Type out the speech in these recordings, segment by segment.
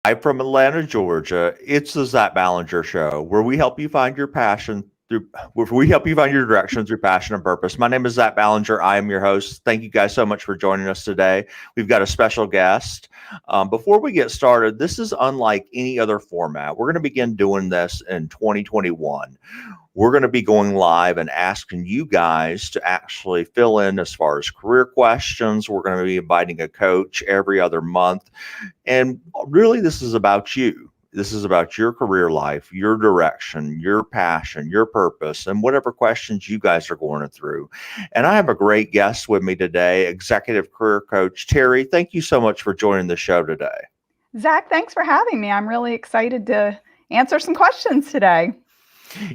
Live from Atlanta, Georgia, it's the Zack Ballinger Show, where we help you find your passion through, where we help you find your direction through passion and purpose. My name is Zack Ballinger. I am your host. Thank you guys so much for joining us today. We've got a special guest. Before we get started, this is unlike any other format. We're going to begin doing this in 2021. We're going to be going live and asking you guys to actually fill in as far as career questions. We're going to be inviting a coach every other month. And really, this is about you. This is about your career life, your direction, your passion, your purpose, and whatever questions you guys are going through. And I have a great guest with me today, Executive Career Coach Terry. Thank you so much for joining the show today. Zack, thanks for having me. I'm really excited to answer some questions today.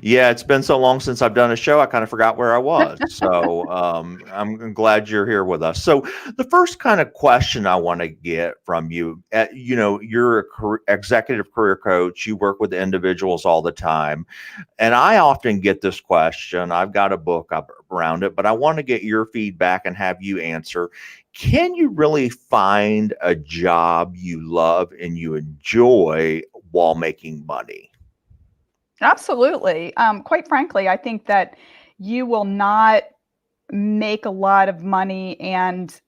Yeah, it's been so long since I've done a show, I kind of forgot where I was. So I'm glad you're here with us. So the first kind of question I want to get from you, you're a executive career coach. You work with individuals all the time. And I often get this question. I've got a book up around it, but I want to get your feedback and have you answer. Can you really find a job you love and you enjoy while making money? Absolutely. Quite frankly, I think that you will not make a lot of money and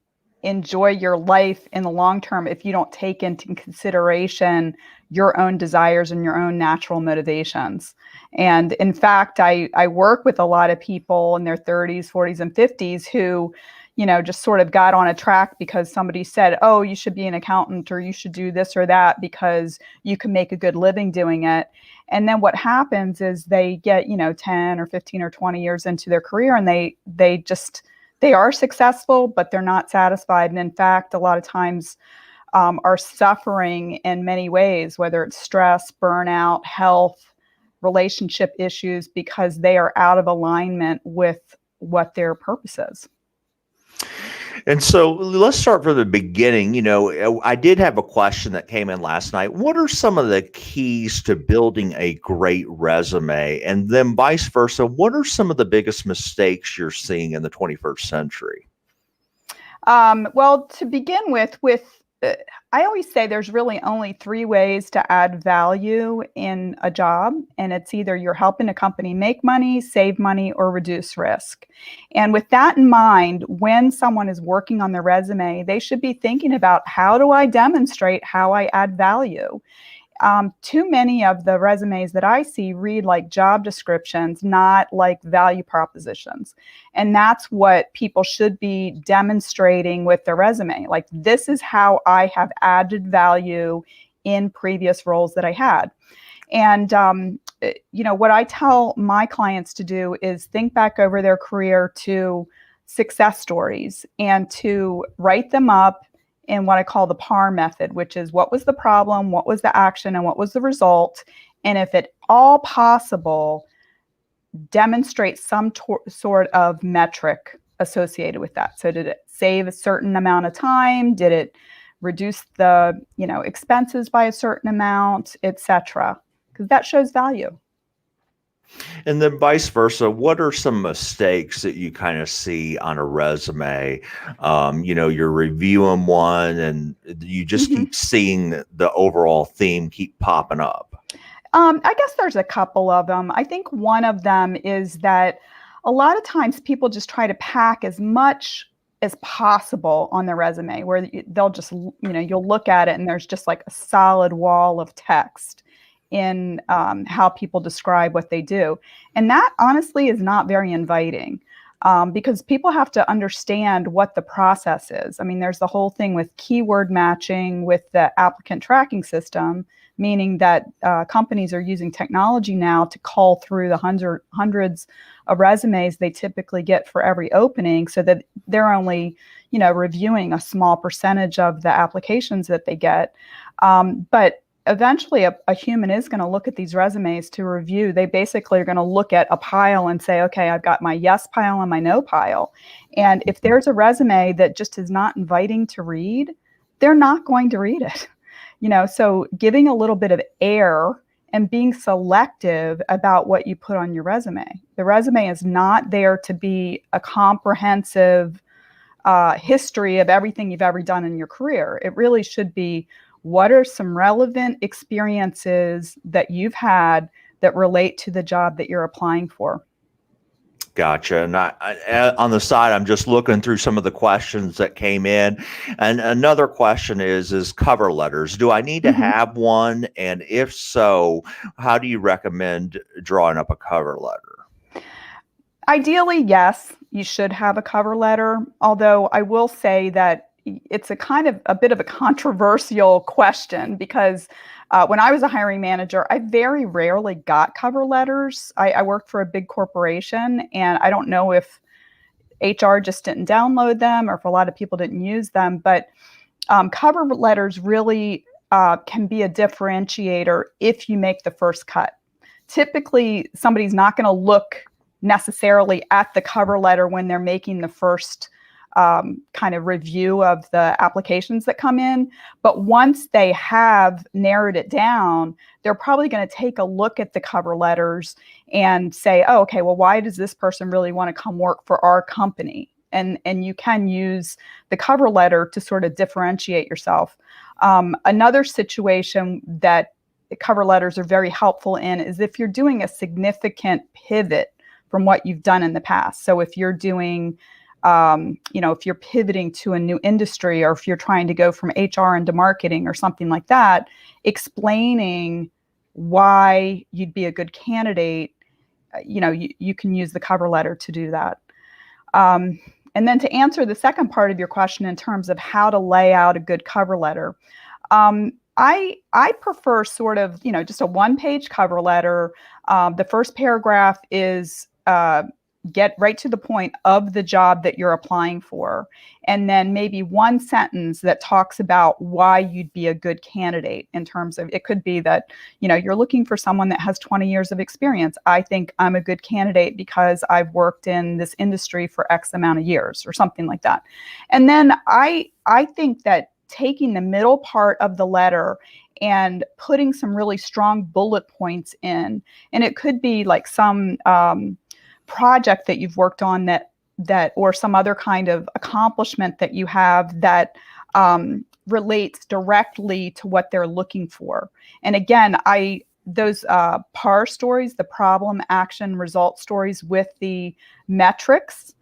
enjoy your life in the long term if you don't take into consideration your own desires and your own natural motivations. And in fact, I work with a lot of people in their 30s, 40s, and 50s who, just sort of got on a track because somebody said, oh, you should be an accountant or you should do this or that because you can make a good living doing it. And then what happens is they get, 10 or 15 or 20 years into their career and they are successful, but they're not satisfied. And in fact, a lot of times are suffering in many ways, whether it's stress, burnout, health, relationship issues, because they are out of alignment with what their purpose is. And so let's start from the beginning. I did have a question that came in last night. What are some of the keys to building a great resume? And then vice versa, what are some of the biggest mistakes you're seeing in the 21st century? Well, to begin with, I always say there's really only three ways to add value in a job. And it's either you're helping a company make money, save money, or reduce risk. And with that in mind, when someone is working on their resume, they should be thinking about, how do I demonstrate how I add value? Too many of the resumes that I see read like job descriptions, not like value propositions. And that's what people should be demonstrating with their resume. Like, this is how I have added value in previous roles that I had. And, what I tell my clients to do is think back over their career to success stories and to write them up in what I call the PAR method, which is what was the problem, what was the action, and what was the result. And if at all possible, demonstrate some sort of metric associated with that. So did it save a certain amount of time? Did it reduce the expenses by a certain amount, etc.? Because that shows value. And then vice versa, what are some mistakes that you kind of see on a resume? You're reviewing one and you just keep seeing the overall theme keep popping up. I guess there's a couple of them. I think one of them is that a lot of times people just try to pack as much as possible on their resume, where they'll just, you'll look at it and there's just like a solid wall of text in how people describe what they do. And that honestly is not very inviting, because people have to understand what the process is. I mean, there's the whole thing with keyword matching with the applicant tracking system, meaning that companies are using technology now to call through the hundreds of resumes they typically get for every opening, so that they're only, reviewing a small percentage of the applications that they get. But eventually a human is going to look at these resumes to review. They basically are going to look at a pile and say, okay, I've got my yes pile and my no pile. And if there's a resume that just is not inviting to read, they're not going to read it. So giving a little bit of air and being selective about what you put on your resume. The resume is not there to be a comprehensive history of everything you've ever done in your career. It really should be what are some relevant experiences that you've had that relate to the job that you're applying for? Gotcha. And on the side, I'm just looking through some of the questions that came in. And another question is cover letters. Do I need to Mhm. have one? And if so, how do you recommend drawing up a cover letter? Ideally, yes, you should have a cover letter. Although I will say that it's a kind of a bit of a controversial question because when I was a hiring manager, I very rarely got cover letters. I worked for a big corporation, and I don't know if HR just didn't download them or if a lot of people didn't use them. But cover letters really can be a differentiator if you make the first cut. Typically, somebody's not going to look necessarily at the cover letter when they're making the first kind of review of the applications that come in. But once they have narrowed it down, they're probably going to take a look at the cover letters and say, oh, okay, well, why does this person really want to come work for our company? And you can use the cover letter to sort of differentiate yourself. Another situation that cover letters are very helpful in is if you're doing a significant pivot from what you've done in the past. So if you're doing, if you're pivoting to a new industry, or if you're trying to go from HR into marketing or something like that, explaining why you'd be a good candidate, you can use the cover letter to do that. And then to answer the second part of your question in terms of how to lay out a good cover letter, I prefer sort of, just a one-page cover letter. The first paragraph is get right to the point of the job that you're applying for. And then maybe one sentence that talks about why you'd be a good candidate in terms of, it could be that, you're looking for someone that has 20 years of experience. I think I'm a good candidate because I've worked in this industry for X amount of years, or something like that. And then I think that taking the middle part of the letter and putting some really strong bullet points in, and it could be like some project that you've worked on that or some other kind of accomplishment that you have that relates directly to what they're looking for. And again, those PAR stories, the problem, action, result stories with the metrics,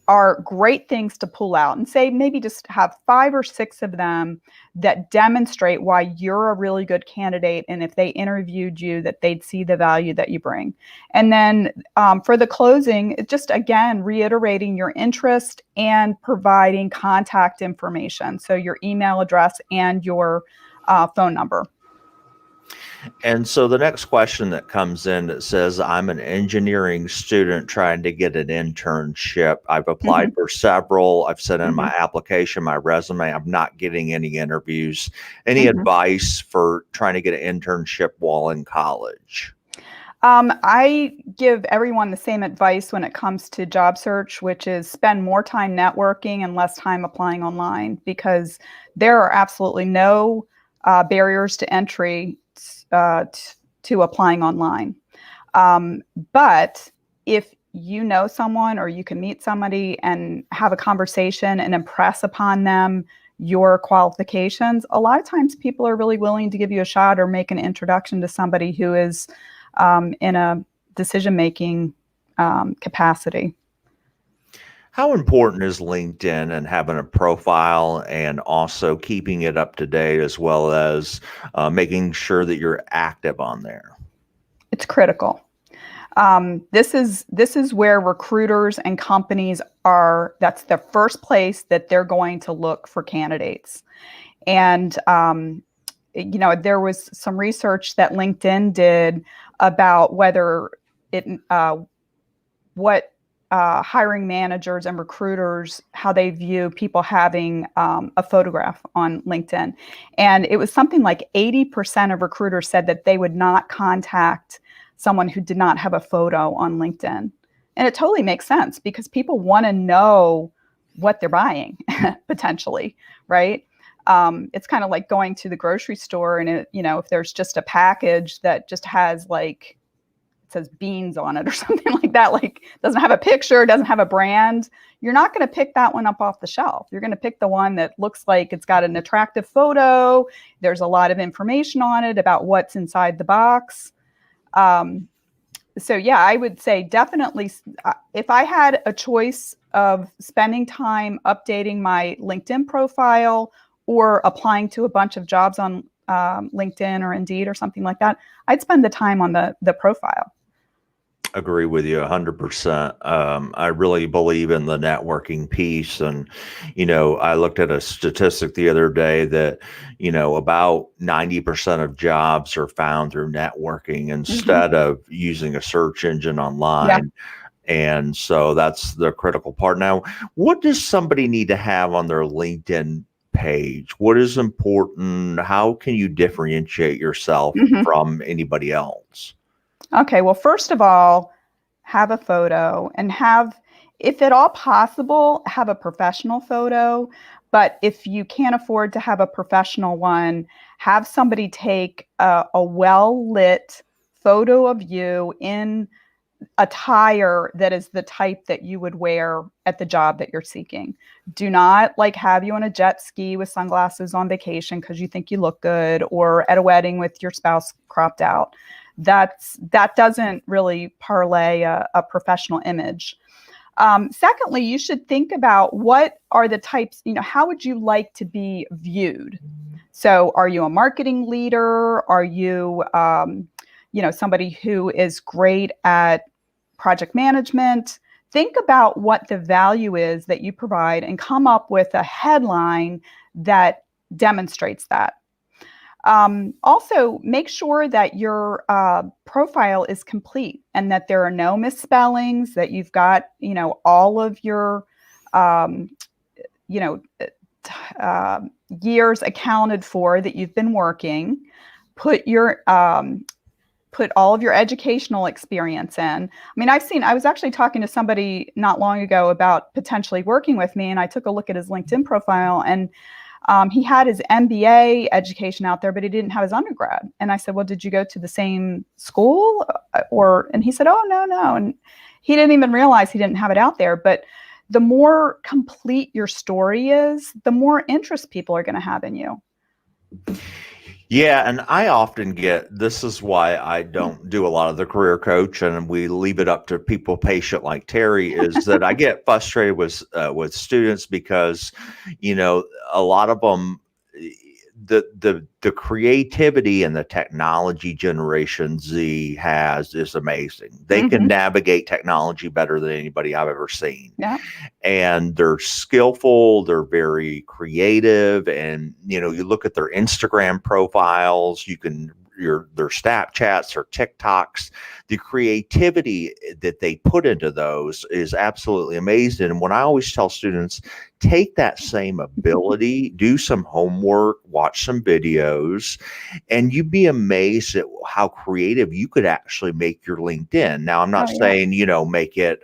are great things to pull out and say, maybe just have 5 or 6 of them that demonstrate why you're a really good candidate. And if they interviewed you, that they'd see the value that you bring. And then for the closing, just again, reiterating your interest and providing contact information. So your email address and your phone number. And so the next question that comes in that says, I'm an engineering student trying to get an internship. I've applied for several. I've sent in my application, my resume. I'm not getting any interviews. Any advice for trying to get an internship while in college? I give everyone the same advice when it comes to job search, which is spend more time networking and less time applying online, because there are absolutely no barriers to entry to applying online. But if you know someone, or you can meet somebody and have a conversation and impress upon them your qualifications, a lot of times people are really willing to give you a shot or make an introduction to somebody who is in a decision-making capacity. How important is LinkedIn and having a profile, and also keeping it up to date, as well as making sure that you're active on there? It's critical. This is where recruiters and companies are. That's the first place that they're going to look for candidates. And there was some research that LinkedIn did about whether what hiring managers and recruiters, how they view people having a photograph on LinkedIn. And it was something like 80% of recruiters said that they would not contact someone who did not have a photo on LinkedIn. And it totally makes sense, because people want to know what they're buying potentially, right? It's kind of like going to the grocery store, and if there's just a package that just has says beans on it or something like that, like doesn't have a picture, doesn't have a brand, you're not going to pick that one up off the shelf. You're going to pick the one that looks like it's got an attractive photo. There's a lot of information on it about what's inside the box. So yeah, I would say definitely, if I had a choice of spending time updating my LinkedIn profile or applying to a bunch of jobs on LinkedIn or Indeed or something like that, I'd spend the time on the profile. Agree with you 100%. I really believe in the networking piece. And, I looked at a statistic the other day that, about 90% of jobs are found through networking instead of using a search engine online. Yeah. And so that's the critical part. Now, what does somebody need to have on their LinkedIn page? What is important? How can you differentiate yourself from anybody else? Okay, well, first of all, have a photo and if at all possible, have a professional photo. But if you can't afford to have a professional one, have somebody take a well-lit photo of you in attire that is the type that you would wear at the job that you're seeking. Do not have you on a jet ski with sunglasses on vacation because you think you look good, or at a wedding with your spouse cropped out. That doesn't really parlay a professional image. Secondly, you should think about what are the types, how would you like to be viewed? So are you a marketing leader? Are you, somebody who is great at project management? Think about what the value is that you provide and come up with a headline that demonstrates that. Also, make sure that your profile is complete and that there are no misspellings, that you've got, all of your, years accounted for that you've been working. Put all of your educational experience in. I mean, I was actually talking to somebody not long ago about potentially working with me, and I took a look at his LinkedIn profile, and he had his MBA education out there, but he didn't have his undergrad. And I said, well, did you go to the same school? And he said, oh, no. And he didn't even realize he didn't have it out there. But the more complete your story is, the more interest people are going to have in you. Yeah, and I often this is why I don't do a lot of the career coach, and we leave it up to people patient like Terry, is that I get frustrated with students because, a lot of them, the creativity and the technology Generation Z has is amazing. They can navigate technology better than anybody I've ever seen. Yeah. And they're skillful, they're very creative, and you look at their Instagram profiles, their Snapchats or TikToks, the creativity that they put into those is absolutely amazing. And when I always tell students, take that same ability, do some homework, watch some videos, and you'd be amazed at how creative you could actually make your LinkedIn. Now, I'm not saying, make it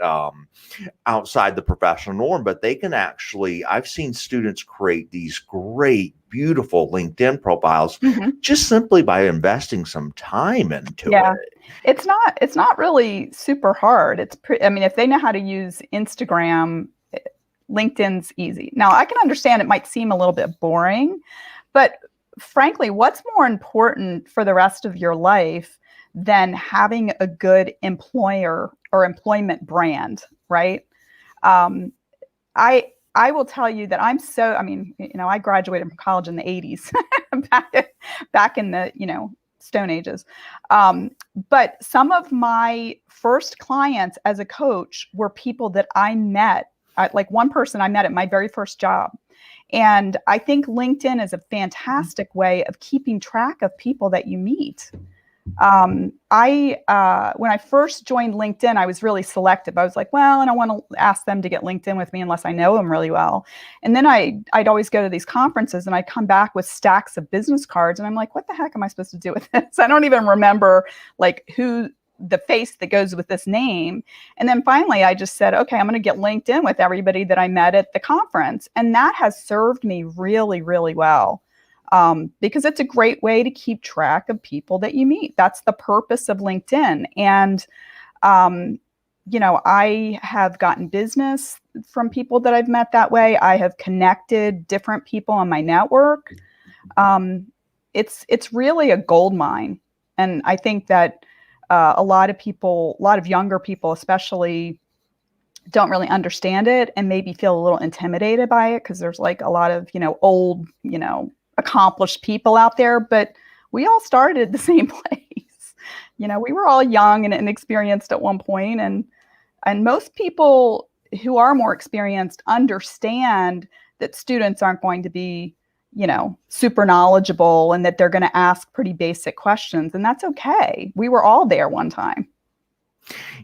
outside the professional norm, but they can actually, I've seen students create these great, beautiful LinkedIn profiles just simply by investing some time into it. It's not really super hard. If they know how to use Instagram, LinkedIn's easy. Now, I can understand it might seem a little bit boring, but frankly, what's more important for the rest of your life than having a good employer or employment brand, right? I will tell you that I graduated from college in the 80s, back in the, Stone Ages. But some of my first clients as a coach were people that I met, like one person I met at my very first job. And I think LinkedIn is a fantastic way of keeping track of people that you meet. When I first joined LinkedIn, I was really selective. I was like, well, I don't want to ask them to get LinkedIn with me unless I know them really well. And then I'd always go to these conferences and I'd come back with stacks of business cards. And I'm like, what the heck am I supposed to do with this? I don't even remember who the face that goes with this name. And then finally, I just said, okay, I'm going to get LinkedIn with everybody that I met at the conference. And that has served me really, really well. because it's a great way to keep track of people that you meet. That's the purpose of LinkedIn. And, I have gotten business from people that I've met that way. I have connected different people on my network. It's really a gold mine. And I think that a lot of younger people especially, don't really understand it and maybe feel a little intimidated by it because there's like a lot of, old, accomplished people out there, but we all started at the same place. We were all young and inexperienced at one point, and most people who are more experienced understand that students aren't going to be, super knowledgeable and that they're going to ask pretty basic questions, and that's okay. We were all there one time.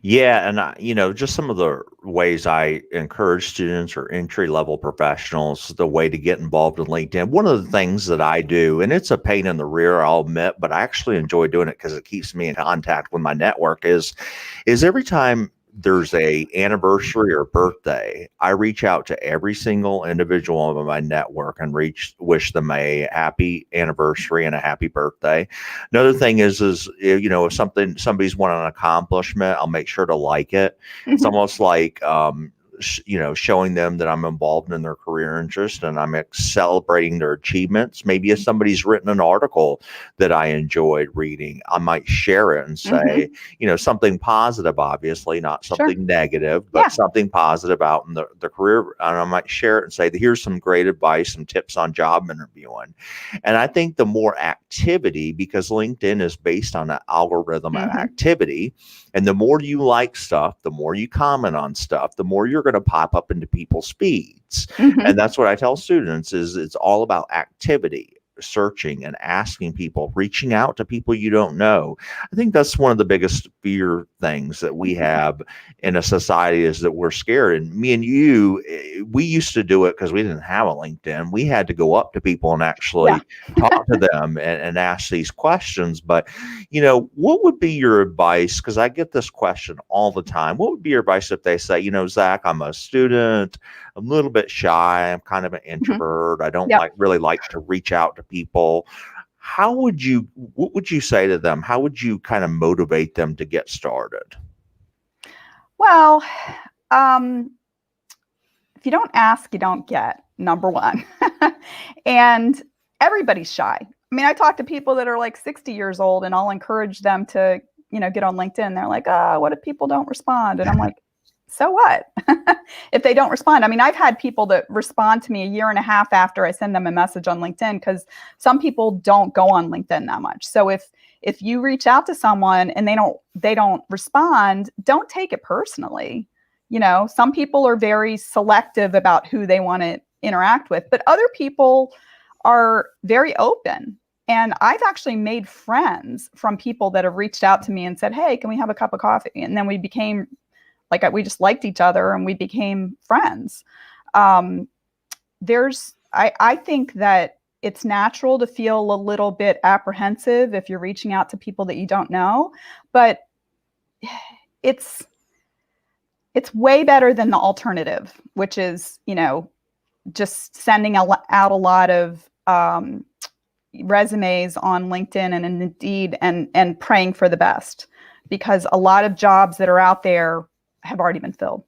Yeah, and just some of the ways I encourage students or entry-level professionals, the way to get involved in LinkedIn. One of the things that I do, and it's a pain in the rear, I'll admit, but I actually enjoy doing it because it keeps me in contact with my network, is every time there's a anniversary or birthday, I reach out to every single individual in my network and wish them a happy anniversary and a happy birthday. Another thing is if somebody's won an accomplishment, I'll make sure to like it. It's almost like showing them that I'm involved in their career interest and I'm celebrating their achievements. Maybe if somebody's written an article that I enjoyed reading, I might share it and say, something positive, obviously, not something negative, but something positive out in the career. And I might share it and say, here's some great advice, some tips on job interviewing. And I think the more activity, because LinkedIn is based on an algorithm of activity, and the more you like stuff, the more you comment on stuff, the more you're going to pop up into people's feeds. And that's what I tell students is it's all about activity, searching and asking people, reaching out to people you don't know. I think that's one of the biggest fear things that we have in a society is that we're scared. And me and you, we used to do it because we didn't have a LinkedIn. We had to go up to people and actually talk to them and ask these questions. But, what would be your advice? Because I get this question all the time. What would be your advice if they say, Zach, I'm a student, I'm a little bit shy, I'm kind of an introvert, I don't really like to reach out to people. What would you say to them? How would you kind of motivate them to get started? Well, if you don't ask, you don't get, number one. And everybody's shy. I mean, I talk to people that are like 60 years old and I'll encourage them to, get on LinkedIn. They're like, what if people don't respond? And I'm like, so what? If they don't respond? I mean, I've had people that respond to me a year and a half after I send them a message on LinkedIn, because some people don't go on LinkedIn that much. So if you reach out to someone and they don't respond, don't take it personally. Some people are very selective about who they want to interact with, but other people are very open. And I've actually made friends from people that have reached out to me and said, hey, can we have a cup of coffee? And then we became we just liked each other and we became friends. I think that it's natural to feel a little bit apprehensive if you're reaching out to people that you don't know, but it's way better than the alternative, which is, just sending out a lot of resumes on LinkedIn and Indeed and praying for the best, because a lot of jobs that are out there have already been filled.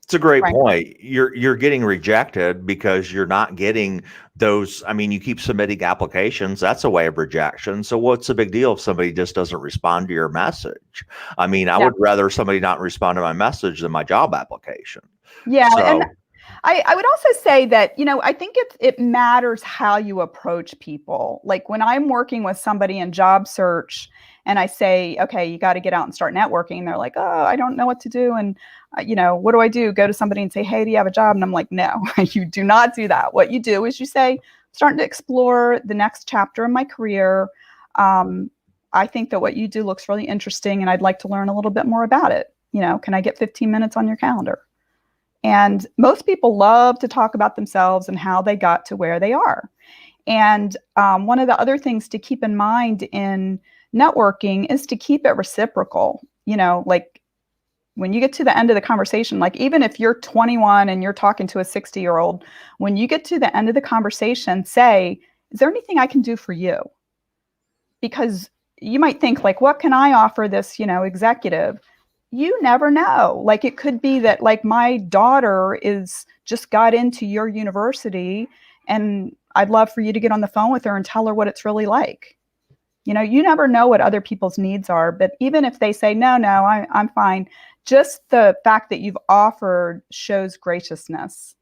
It's a great point. You're getting rejected because you're not getting those. I mean, you keep submitting applications. That's a way of rejection. So what's the big deal if somebody just doesn't respond to your message? I mean, I would rather somebody not respond to my message than my job application. Yeah. So, and I would also say that, I think it matters how you approach people. Like when I'm working with somebody in job search and I say, okay, you got to get out and start networking. They're like, oh, I don't know what to do. And, what do I do? Go to somebody and say, hey, do you have a job? And I'm like, no, you do not do that. What you do is you say, starting to explore the next chapter in my career. I think that what you do looks really interesting and I'd like to learn a little bit more about it. Can I get 15 minutes on your calendar? And most people love to talk about themselves and how they got to where they are. And one of the other things to keep in mind in networking is to keep it reciprocal. Like when you get to the end of the conversation, like even if you're 21 and you're talking to a 60-year-old, when you get to the end of the conversation, say, is there anything I can do for you? Because you might think like, what can I offer this, executive? You never know. Like, it could be that like my daughter is just got into your university and I'd love for you to get on the phone with her and tell her what it's really like. You never know what other people's needs are, but even if they say, no, I'm fine, just the fact that you've offered shows graciousness.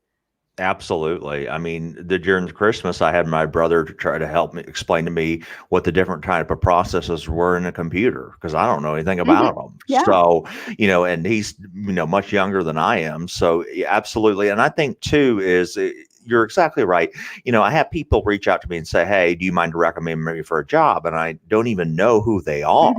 Absolutely. I mean, during Christmas, I had my brother to try to help me explain to me what the different type of processes were in a computer because I don't know anything about them. Yeah. So, and he's, much younger than I am. So, yeah, absolutely. And I think too is you're exactly right. I have people reach out to me and say, hey, do you mind to recommend me for a job? And I don't even know who they are.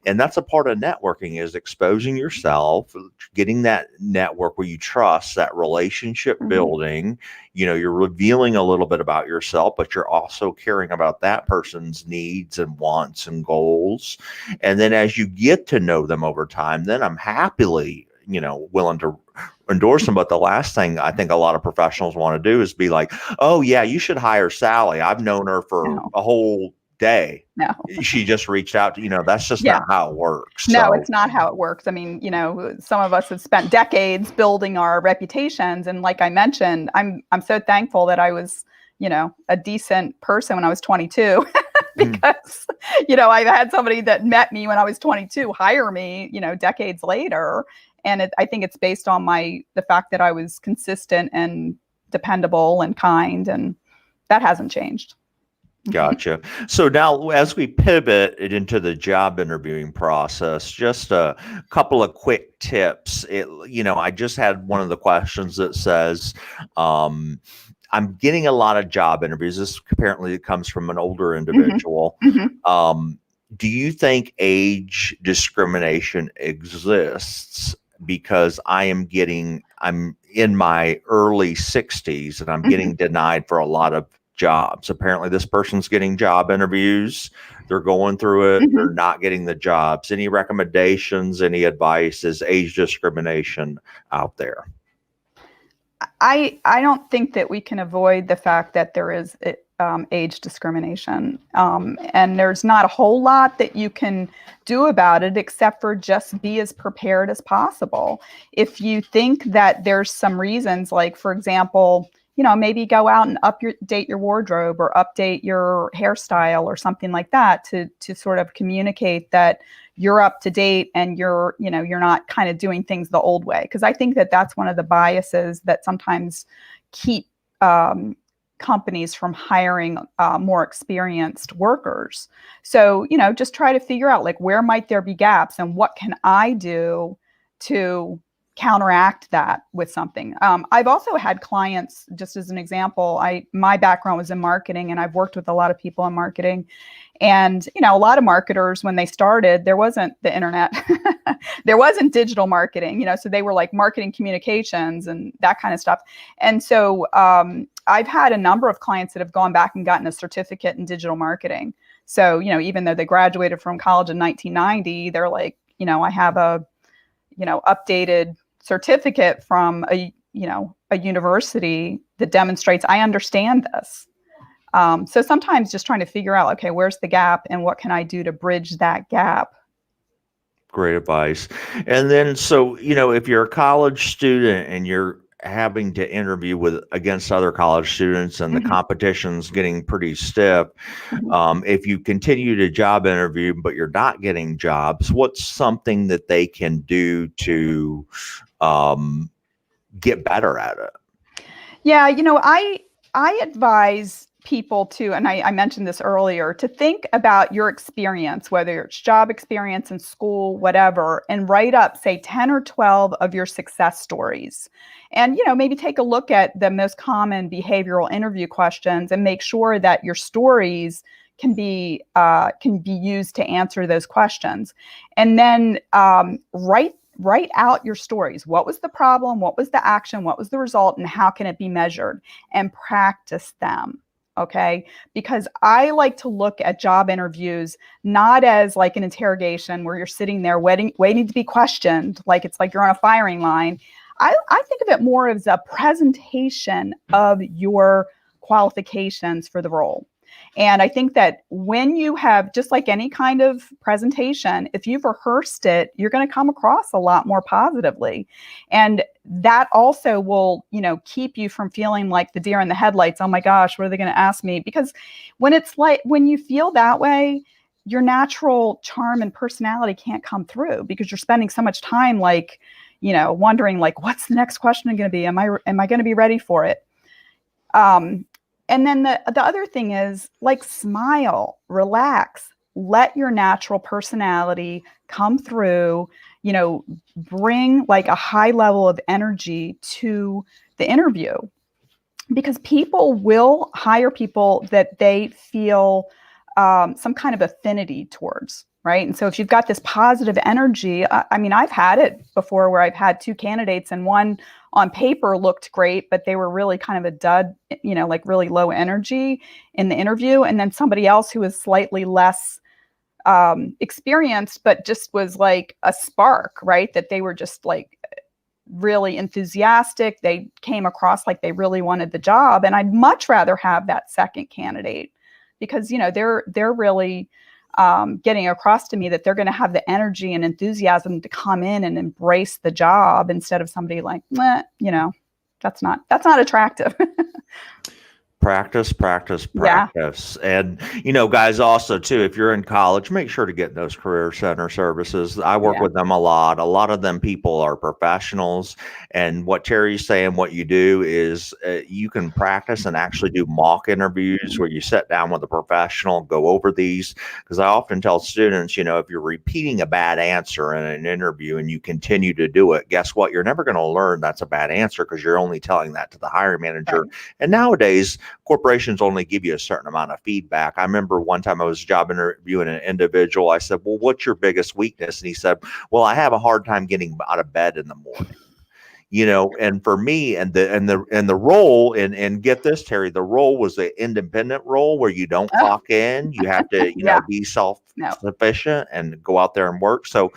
And that's a part of networking is exposing yourself, getting that network where you trust, that relationship building. You're revealing a little bit about yourself, but you're also caring about that person's needs and wants and goals. And then as you get to know them over time, then I'm happily, willing to endorse them. But the last thing I think a lot of professionals want to do is be like, oh yeah, you should hire Sally. I've known her for a whole day. No. She just reached out to, that's just not how it works. No, it's not how it works. I mean, some of us have spent decades building our reputations. And like I mentioned, I'm so thankful that I was, a decent person when I was 22 because, I've had somebody that met me when I was 22 hire me, decades later. And I think it's based on the fact that I was consistent and dependable and kind, and that hasn't changed. Gotcha. So now as we pivot it into the job interviewing process, just a couple of quick tips. I just had one of the questions that says, I'm getting a lot of job interviews. This apparently comes from an older individual. Do you think age discrimination exists? Because I'm in my early 60s and I'm getting denied for a lot of jobs. Apparently this person's getting job interviews. They're going through it. They're not getting the jobs. Any recommendations, any advice? Is age discrimination out there? I don't think that we can avoid the fact that there is age discrimination. And there's not a whole lot that you can do about it except for just be as prepared as possible. If you think that there's some reasons, like, for example, maybe go out and update your wardrobe or update your hairstyle or something like that to sort of communicate that you're up to date and you're not kind of doing things the old way. Because I think that that's one of the biases that sometimes keep companies from hiring more experienced workers. So, just try to figure out like where might there be gaps and what can I do to counteract that with something. I've also had clients, just as an example, my background was in marketing and I've worked with a lot of people in marketing. And, a lot of marketers, when they started, there wasn't the internet, there wasn't digital marketing, so they were like marketing communications and that kind of stuff. And so I've had a number of clients that have gone back and gotten a certificate in digital marketing. So, even though they graduated from college in 1990, they're like, I have a, updated certificate from a university that demonstrates I understand this. So sometimes just trying to figure out, okay, where's the gap and what can I do to bridge that gap? Great advice. And then, so, if you're a college student and you're having to interview against other college students and the competition's getting pretty stiff, if you continue to job interview, but you're not getting jobs, what's something that they can do to get better at it? Yeah, I advise people to, and I mentioned this earlier, to think about your experience, whether it's job experience in school, whatever, and write up, say, 10 or 12 of your success stories. And, maybe take a look at the most common behavioral interview questions and make sure that your stories can be used to answer those questions. And then write out your stories. What was the problem? What was the action? What was the result? And how can it be measured? And practice them. Okay. Because I like to look at job interviews not as like an interrogation where you're sitting there waiting to be questioned. Like it's like you're on a firing line. I think of it more as a presentation of your qualifications for the role. And I think that when you have, just like any kind of presentation, if you've rehearsed it, you're going to come across a lot more positively. And that also will, keep you from feeling like the deer in the headlights. Oh my gosh, what are they going to ask me? Because when you feel that way, your natural charm and personality can't come through because you're spending so much time wondering what's the next question going to be? Am I going to be ready for it? And then the other thing is smile, relax, let your natural personality come through, bring a high level of energy to the interview, because people will hire people that they feel some kind of affinity towards. Right. And so if you've got this positive energy, I've had it before where I've had two candidates and one on paper looked great, but they were really kind of a dud, really low energy in the interview. And then somebody else who was slightly less experienced, but just was like a spark, right? That they were just really enthusiastic. They came across like they really wanted the job. And I'd much rather have that second candidate because, they're really getting across to me that they're going to have the energy and enthusiasm to come in and embrace the job instead of somebody that's not attractive. Practice. Yeah. And, guys, also, too, if you're in college, make sure to get those career center services. I work with them a lot. A lot of them people are professionals. And what Terry's saying, what you do is you can practice and actually do mock interviews where you sit down with a professional, go over these. Because I often tell students, if you're repeating a bad answer in an interview and you continue to do it, guess what? You're never going to learn that's a bad answer because you're only telling that to the hiring manager. Right. And nowadays, corporations only give you a certain amount of feedback. I remember one time I was job interviewing an individual. I said, well, what's your biggest weakness? And he said, well, I have a hard time getting out of bed in the morning. And for me and the role and get this, Terry, the role was an independent role where you don't clock in. You have to, be self-sufficient and go out there and work. So,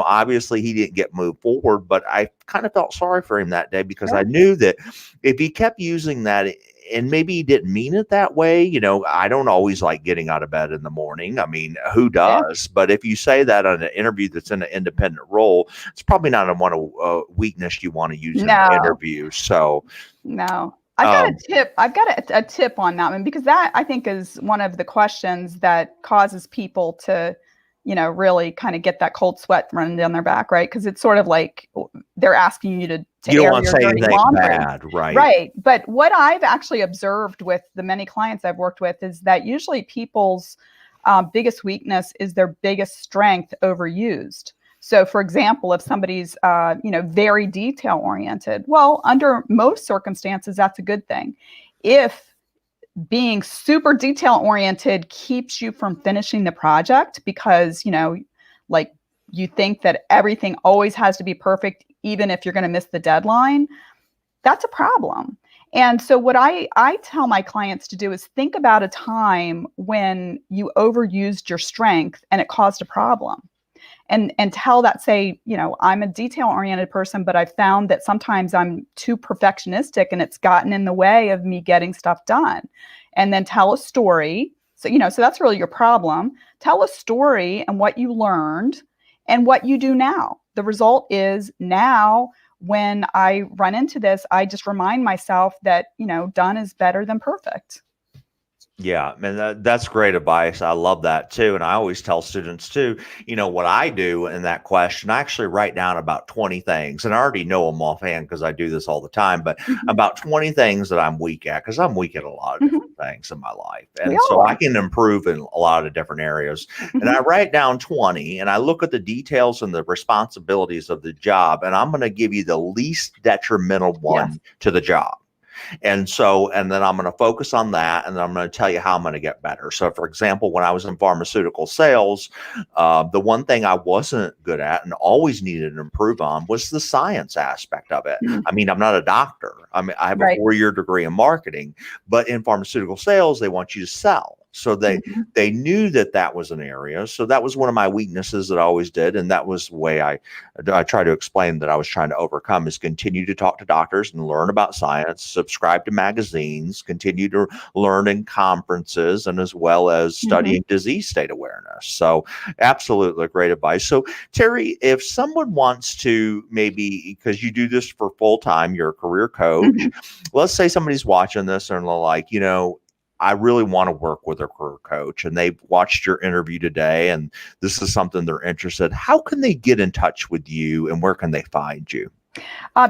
obviously he didn't get moved forward, but I kind of felt sorry for him that day because I knew that if he kept using that, and maybe he didn't mean it that way. I don't always like getting out of bed in the morning. I mean, who does? Yeah. But if you say that on an interview that's in an independent role, it's probably not a weakness you want to use in an interview. So, no. I've got a tip. I've got a tip on that one because that I think is one of the questions that causes people to, really kind of get that cold sweat running down their back, right? Because it's sort of like they're asking you to you don't want to say anything bad, right? Right. But what I've actually observed with the many clients I've worked with is that usually people's biggest weakness is their biggest strength overused. So, for example, if somebody's, very detail oriented, well, under most circumstances, that's a good thing. If being super detail oriented keeps you from finishing the project because, you think that everything always has to be perfect, even if you're going to miss the deadline, that's a problem. And so what I tell my clients to do is think about a time when you overused your strength and it caused a problem. And tell that, say, I'm a detail-oriented person, but I've found that sometimes I'm too perfectionistic and it's gotten in the way of me getting stuff done. And then tell a story. So, so that's really your problem. Tell a story and what you learned and what you do now. The result is now when I run into this, I just remind myself that, done is better than perfect. Yeah, and that's great advice. I love that too. And I always tell students too, what I do in that question, I actually write down about 20 things, and I already know them offhand because I do this all the time, but about 20 things that I'm weak at, because I'm weak at a lot of different things in my life. And so I can improve in a lot of different areas. And I write down 20 and I look at the details and the responsibilities of the job, and I'm going to give you the least detrimental one to the job. And then I'm going to focus on that. And then I'm going to tell you how I'm going to get better. So, for example, when I was in pharmaceutical sales, the one thing I wasn't good at and always needed to improve on was the science aspect of it. I mean, I'm not a doctor. I have a 4-year degree in marketing, but in pharmaceutical sales, they want you to sell. So they knew that was an area. So that was one of my weaknesses that I always did. And that was the way I try to explain that I was trying to overcome, is continue to talk to doctors and learn about science, subscribe to magazines, continue to learn in conferences, and as well as studying disease state awareness. So absolutely great advice. So Terry, if someone wants to, maybe because you do this for full time, you're a career coach, let's say somebody's watching this and they're like, I really want to work with a career coach, and they've watched your interview today and this is something they're interested. How can they get in touch with you, and where can they find you?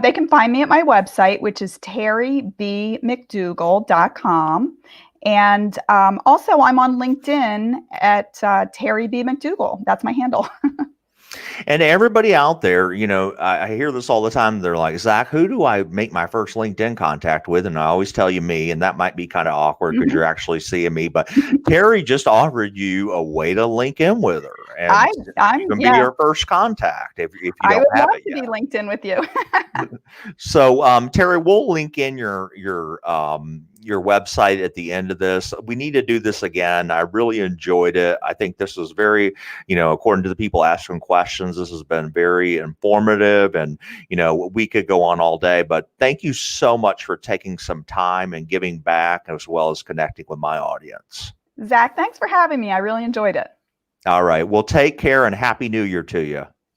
They can find me at my website, which is terrybmcdougall.com. And also I'm on LinkedIn at Terry B. McDougall. That's my handle. And everybody out there, I hear this all the time. They're like, Zach, who do I make my first LinkedIn contact with? And I always tell you me, and that might be kind of awkward because you're actually seeing me. But Terry just offered you a way to link in with her, and you can be your first contact if you don't have it yet. I would love to be LinkedIn with you. So, Terry, we'll link in your website at the end of this. We need to do this again. I really enjoyed it. I think this was very, according to the people asking questions, this has been very informative, and, we could go on all day, but thank you so much for taking some time and giving back, as well as connecting with my audience. Zach, thanks for having me. I really enjoyed it. All right. Well, take care, and Happy New Year to you.